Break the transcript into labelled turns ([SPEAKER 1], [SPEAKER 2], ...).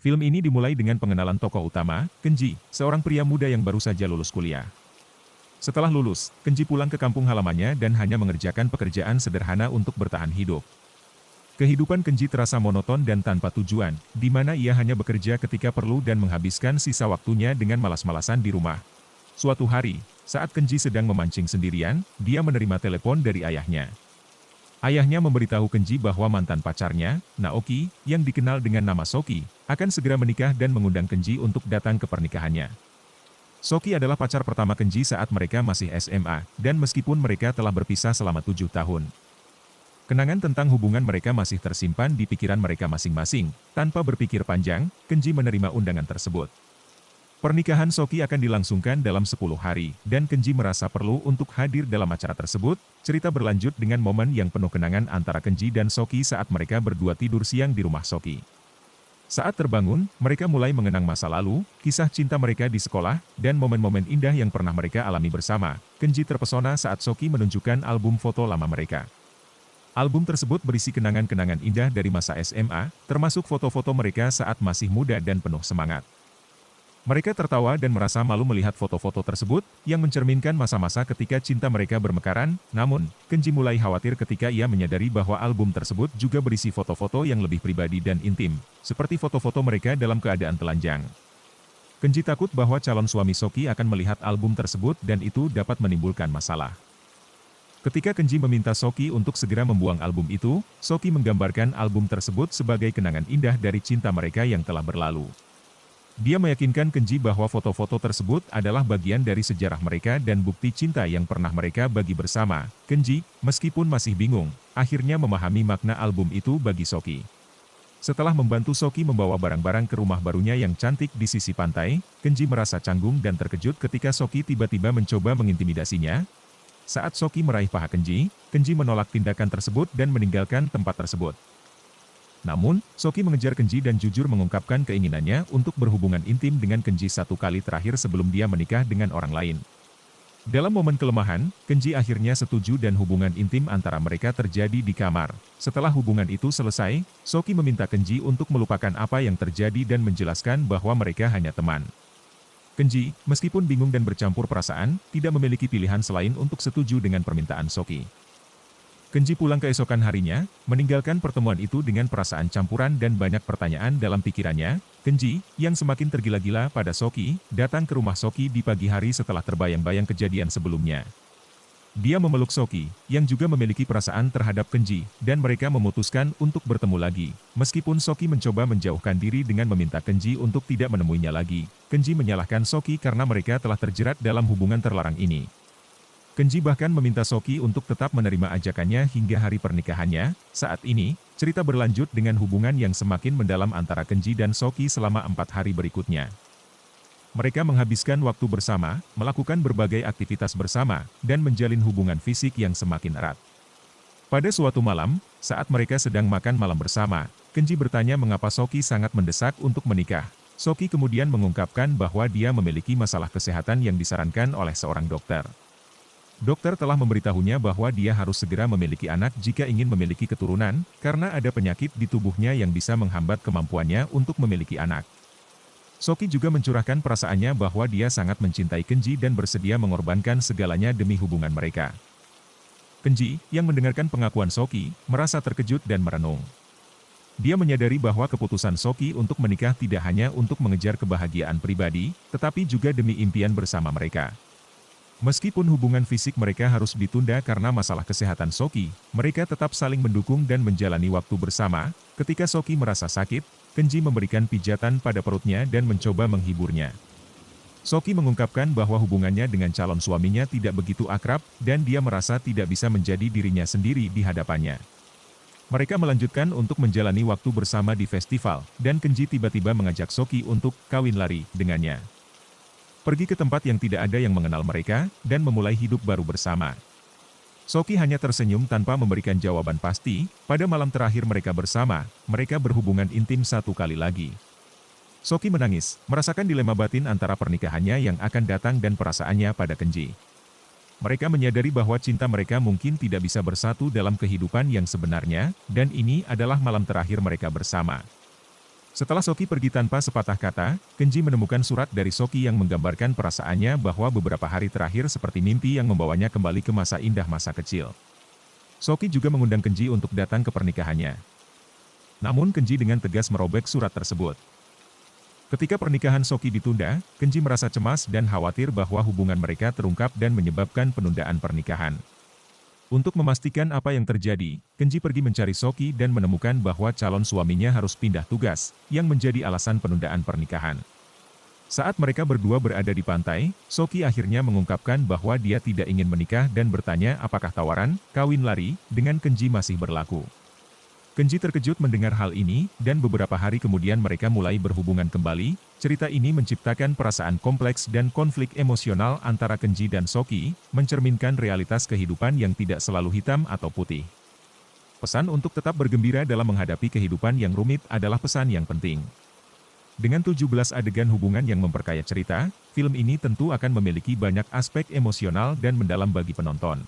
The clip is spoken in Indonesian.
[SPEAKER 1] Film ini dimulai dengan pengenalan tokoh utama, Kenji, seorang pria muda yang baru saja lulus kuliah. Setelah lulus, Kenji pulang ke kampung halamannya dan hanya mengerjakan pekerjaan sederhana untuk bertahan hidup. Kehidupan Kenji terasa monoton dan tanpa tujuan, di mana ia hanya bekerja ketika perlu dan menghabiskan sisa waktunya dengan malas-malasan di rumah. Suatu hari, saat Kenji sedang memancing sendirian, dia menerima telepon dari ayahnya. Ayahnya memberitahu Kenji bahwa mantan pacarnya, Naoki, yang dikenal dengan nama Soki, akan segera menikah dan mengundang Kenji untuk datang ke pernikahannya. Soki adalah pacar pertama Kenji saat mereka masih SMA, dan meskipun mereka telah berpisah selama 7 tahun. Kenangan tentang hubungan mereka masih tersimpan di pikiran mereka masing-masing. Tanpa berpikir panjang, Kenji menerima undangan tersebut. Pernikahan Soki akan dilangsungkan dalam 10 hari, dan Kenji merasa perlu untuk hadir dalam acara tersebut. Cerita berlanjut dengan momen yang penuh kenangan antara Kenji dan Soki saat mereka berdua tidur siang di rumah Soki. Saat terbangun, mereka mulai mengenang masa lalu, kisah cinta mereka di sekolah, dan momen-momen indah yang pernah mereka alami bersama. Kenji terpesona saat Soki menunjukkan album foto lama mereka. Album tersebut berisi kenangan-kenangan indah dari masa SMA, termasuk foto-foto mereka saat masih muda dan penuh semangat. Mereka tertawa dan merasa malu melihat foto-foto tersebut, yang mencerminkan masa-masa ketika cinta mereka bermekaran. Namun, Kenji mulai khawatir ketika ia menyadari bahwa album tersebut juga berisi foto-foto yang lebih pribadi dan intim, seperti foto-foto mereka dalam keadaan telanjang. Kenji takut bahwa calon suami Soki akan melihat album tersebut dan itu dapat menimbulkan masalah. Ketika Kenji meminta Soki untuk segera membuang album itu, Soki menggambarkan album tersebut sebagai kenangan indah dari cinta mereka yang telah berlalu. Dia meyakinkan Kenji bahwa foto-foto tersebut adalah bagian dari sejarah mereka dan bukti cinta yang pernah mereka bagi bersama. Kenji, meskipun masih bingung, akhirnya memahami makna album itu bagi Soki. Setelah membantu Soki membawa barang-barang ke rumah barunya yang cantik di sisi pantai, Kenji merasa canggung dan terkejut ketika Soki tiba-tiba mencoba mengintimidasinya. Saat Soki meraih paha Kenji, Kenji menolak tindakan tersebut dan meninggalkan tempat tersebut. Namun, Soki mengejar Kenji dan jujur mengungkapkan keinginannya untuk berhubungan intim dengan Kenji satu kali terakhir sebelum dia menikah dengan orang lain. Dalam momen kelemahan, Kenji akhirnya setuju dan hubungan intim antara mereka terjadi di kamar. Setelah hubungan itu selesai, Soki meminta Kenji untuk melupakan apa yang terjadi dan menjelaskan bahwa mereka hanya teman. Kenji, meskipun bingung dan bercampur perasaan, tidak memiliki pilihan selain untuk setuju dengan permintaan Soki. Kenji pulang keesokan harinya, meninggalkan pertemuan itu dengan perasaan campuran dan banyak pertanyaan dalam pikirannya. Kenji, yang semakin tergila-gila pada Soki, datang ke rumah Soki di pagi hari setelah terbayang-bayang kejadian sebelumnya. Dia memeluk Soki, yang juga memiliki perasaan terhadap Kenji, dan mereka memutuskan untuk bertemu lagi. Meskipun Soki mencoba menjauhkan diri dengan meminta Kenji untuk tidak menemuinya lagi, Kenji menyalahkan Soki karena mereka telah terjerat dalam hubungan terlarang ini. Kenji bahkan meminta Soki untuk tetap menerima ajakannya hingga hari pernikahannya. Saat ini, cerita berlanjut dengan hubungan yang semakin mendalam antara Kenji dan Soki selama 4 hari berikutnya. Mereka menghabiskan waktu bersama, melakukan berbagai aktivitas bersama, dan menjalin hubungan fisik yang semakin erat. Pada suatu malam, saat mereka sedang makan malam bersama, Kenji bertanya mengapa Soki sangat mendesak untuk menikah. Soki kemudian mengungkapkan bahwa dia memiliki masalah kesehatan yang disarankan oleh seorang dokter. Dokter telah memberitahunya bahwa dia harus segera memiliki anak jika ingin memiliki keturunan, karena ada penyakit di tubuhnya yang bisa menghambat kemampuannya untuk memiliki anak. Soki juga mencurahkan perasaannya bahwa dia sangat mencintai Kenji dan bersedia mengorbankan segalanya demi hubungan mereka. Kenji, yang mendengarkan pengakuan Soki, merasa terkejut dan merenung. Dia menyadari bahwa keputusan Soki untuk menikah tidak hanya untuk mengejar kebahagiaan pribadi, tetapi juga demi impian bersama mereka. Meskipun hubungan fisik mereka harus ditunda karena masalah kesehatan Soki, mereka tetap saling mendukung dan menjalani waktu bersama. Ketika Soki merasa sakit, Kenji memberikan pijatan pada perutnya dan mencoba menghiburnya. Soki mengungkapkan bahwa hubungannya dengan calon suaminya tidak begitu akrab, dan dia merasa tidak bisa menjadi dirinya sendiri di hadapannya. Mereka melanjutkan untuk menjalani waktu bersama di festival, dan Kenji tiba-tiba mengajak Soki untuk kawin lari dengannya. Pergi ke tempat yang tidak ada yang mengenal mereka, dan memulai hidup baru bersama. Soki hanya tersenyum tanpa memberikan jawaban pasti. Pada malam terakhir mereka bersama, mereka berhubungan intim satu kali lagi. Soki menangis, merasakan dilema batin antara pernikahannya yang akan datang dan perasaannya pada Kenji. Mereka menyadari bahwa cinta mereka mungkin tidak bisa bersatu dalam kehidupan yang sebenarnya, dan ini adalah malam terakhir mereka bersama. Setelah Soki pergi tanpa sepatah kata, Kenji menemukan surat dari Soki yang menggambarkan perasaannya bahwa beberapa hari terakhir seperti mimpi yang membawanya kembali ke masa indah masa kecil. Soki juga mengundang Kenji untuk datang ke pernikahannya. Namun Kenji dengan tegas merobek surat tersebut. Ketika pernikahan Soki ditunda, Kenji merasa cemas dan khawatir bahwa hubungan mereka terungkap dan menyebabkan penundaan pernikahan. Untuk memastikan apa yang terjadi, Kenji pergi mencari Soki dan menemukan bahwa calon suaminya harus pindah tugas, yang menjadi alasan penundaan pernikahan. Saat mereka berdua berada di pantai, Soki akhirnya mengungkapkan bahwa dia tidak ingin menikah dan bertanya apakah tawaran kawin lari dengan Kenji masih berlaku. Kenji terkejut mendengar hal ini, dan beberapa hari kemudian mereka mulai berhubungan kembali. Cerita ini menciptakan perasaan kompleks dan konflik emosional antara Kenji dan Soki, mencerminkan realitas kehidupan yang tidak selalu hitam atau putih. Pesan untuk tetap bergembira dalam menghadapi kehidupan yang rumit adalah pesan yang penting. Dengan 17 adegan hubungan yang memperkaya cerita, film ini tentu akan memiliki banyak aspek emosional dan mendalam bagi penonton.